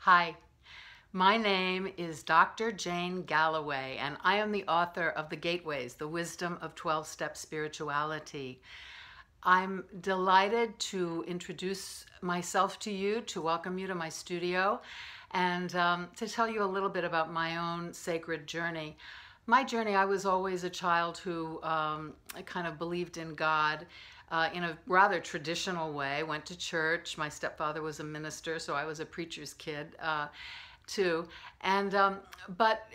Hi, my name is Dr. Jane Galloway, and I am the author of The Gateways, The Wisdom of 12-Step Spirituality. I'm delighted to introduce myself to you, to welcome you to my studio, and to tell you a little bit about my own sacred journey. My journey, I was always a child who kind of believed in God in a rather traditional way, went to church. My stepfather was a minister, so I was a preacher's kid too. And but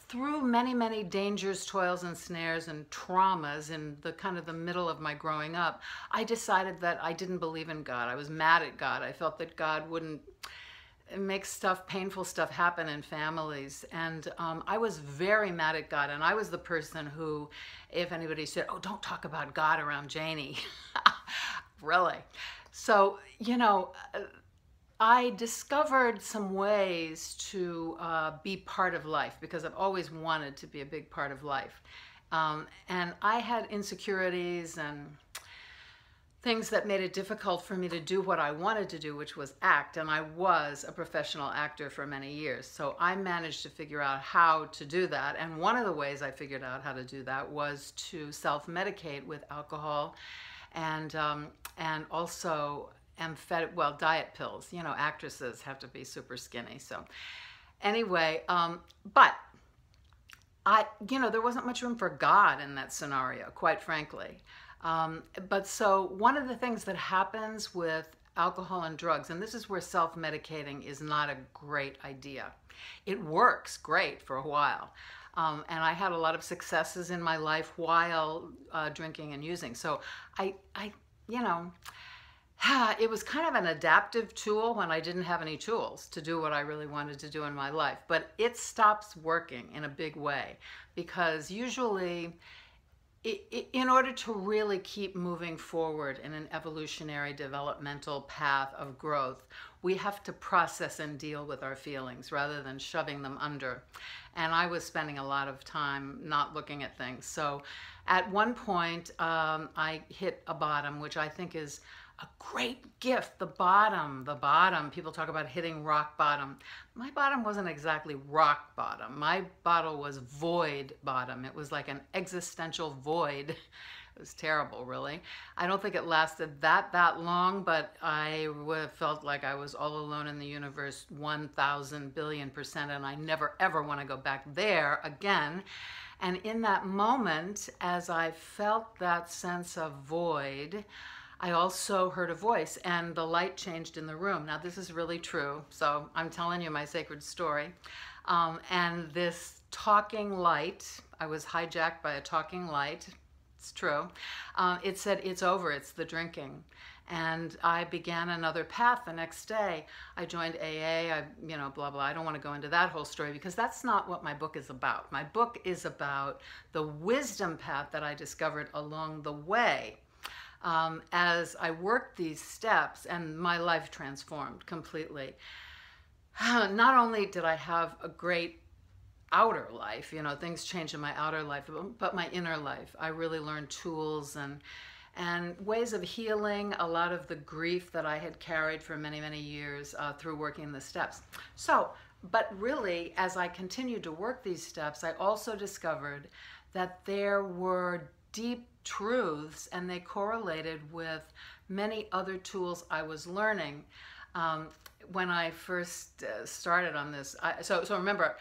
through many, many dangers, toils, and snares and traumas in the kind of the middle of my growing up, I decided that I didn't believe in God. I was mad at God. I felt that God wouldn't make painful stuff happen in families. And I was very mad at God. And I was the person who, if anybody said, oh, don't talk about God around Janie. Really? So, I discovered some ways to be part of life because I've always wanted to be a big part of life. And I had insecurities and things that made it difficult for me to do what I wanted to do, which was act. And I was a professional actor for many years. So I managed to figure out how to do that. And one of the ways I figured out how to do that was to self-medicate with alcohol and also diet pills. Actresses have to be super skinny. So anyway, but there wasn't much room for God in that scenario, quite frankly. But so one of the things that happens with alcohol and drugs, and this is where self-medicating is not a great idea. It works great for a while. And I had a lot of successes in my life while drinking and using. So it was kind of an adaptive tool when I didn't have any tools to do what I really wanted to do in my life. But it stops working in a big way because usually in order to really keep moving forward in an evolutionary developmental path of growth, we have to process and deal with our feelings rather than shoving them under. And I was spending a lot of time not looking at things. So at one point, I hit a bottom, which I think is a great gift. The bottom. People talk about hitting rock bottom. My bottom wasn't exactly rock bottom. My bottom was void bottom. It was like an existential void. It was terrible, really. I don't think it lasted that long, but I felt like I was all alone in the universe 1,000 billion%, and I never ever want to go back there again. And in that moment, as I felt that sense of void, I also heard a voice and the light changed in the room. Now this is really true, so I'm telling you my sacred story. And this talking light, I was hijacked by a talking light, it's true. It said, it's over, it's the drinking. And I began another path the next day. I joined AA, blah, blah. I don't want to go into that whole story because that's not what my book is about. My book is about the wisdom path that I discovered along the way. As I worked these steps, and my life transformed completely. Not only did I have a great outer life, things changed in my outer life, but my inner life. I really learned tools and ways of healing a lot of the grief that I had carried for many, many years through working the steps. So, but really, as I continued to work these steps, I also discovered that there were deep truths, and they correlated with many other tools I was learning when I first started on this. So remember,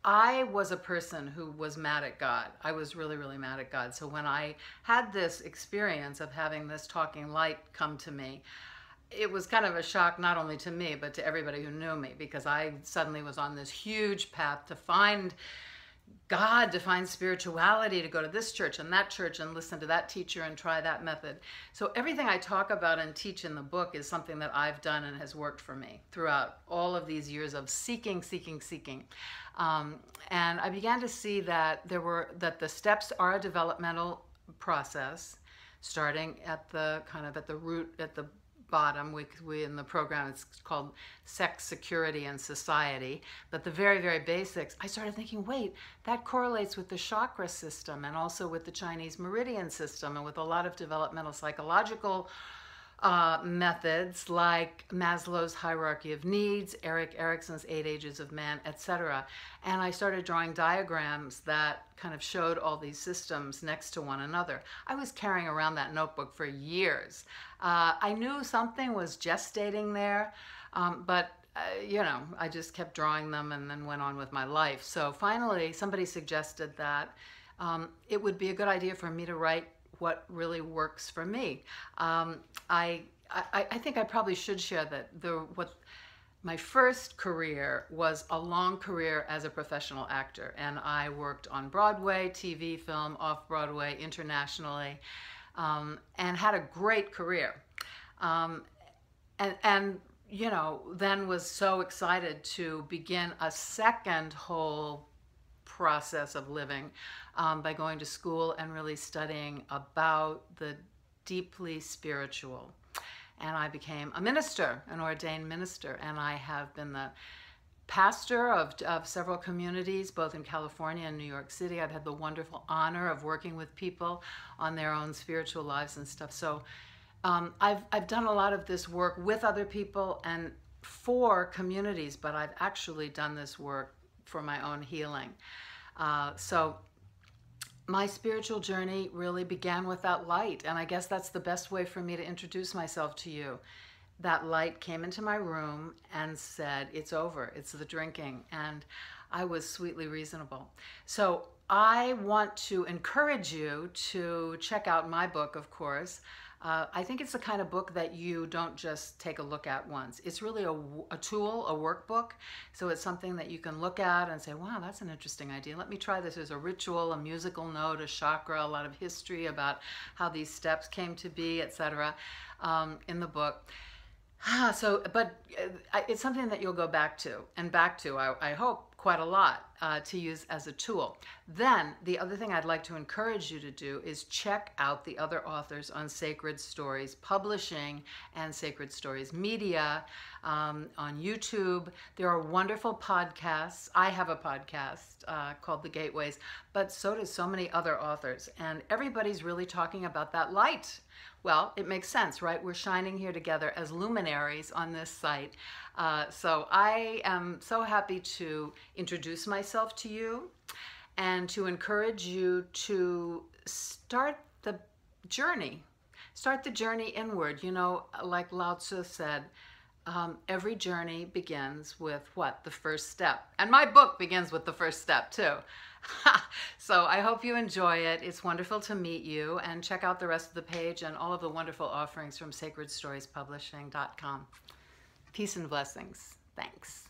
I was a person who was mad at God. I was really, really mad at God. So when I had this experience of having this talking light come to me, it was kind of a shock not only to me, but to everybody who knew me, because I suddenly was on this huge path to find God, to find spirituality, to go to this church and that church and listen to that teacher and try that method. So everything I talk about and teach in the book is something that I've done and has worked for me throughout all of these years of seeking. And I began to see that the steps are a developmental process, starting at the root, at the bottom. We in the program, it's called Sex, Security, and Society. But the very, very basics, I started thinking, wait, that correlates with the chakra system and also with the Chinese meridian system and with a lot of developmental psychological methods like Maslow's hierarchy of needs, Erik Erikson's 8 Ages of Man, etc. And I started drawing diagrams that kind of showed all these systems next to one another. I was carrying around that notebook for years. I knew something was gestating there, but you know, I just kept drawing them and then went on with my life. So finally, somebody suggested that it would be a good idea for me to write what really works for me. I think I probably should share that my first career was a long career as a professional actor, and I worked on Broadway, TV, film, off-Broadway, internationally, and had a great career. And you know, then was so excited to begin a second whole process of living by going to school and really studying about the deeply spiritual. And I became a minister, an ordained minister, and I have been the pastor of several communities, both in California and New York City. I've had the wonderful honor of working with people on their own spiritual lives and stuff. So I've done a lot of this work with other people and for communities, but I've actually done this work for my own healing. So my spiritual journey really began with that light, and I guess that's the best way for me to introduce myself to you. That light came into my room and said, it's over, it's the drinking, and I was sweetly reasonable. So I want to encourage you to check out my book, of course. I think it's the kind of book that you don't just take a look at once. It's really a tool, a workbook. So it's something that you can look at and say, wow, that's an interesting idea. Let me try this as a ritual, a musical note, a chakra, a lot of history about how these steps came to be, etc. In the book. But it's something that you'll go back to, I hope, quite a lot to use as a tool. Then the other thing I'd like to encourage you to do is check out the other authors on Sacred Stories Publishing and Sacred Stories Media on YouTube. There are wonderful podcasts. I have a podcast called The Gateways, but so do so many other authors. And everybody's really talking about that light. Well, it makes sense, right? We're shining here together as luminaries on this site. So I am so happy to introduce myself to you and to encourage you to start the journey. Start the journey inward. You know, like Lao Tzu said, every journey begins with what? The first step. And my book begins with the first step too. So I hope you enjoy it. It's wonderful to meet you, and check out the rest of the page and all of the wonderful offerings from sacredstoriespublishing.com. Peace and blessings. Thanks.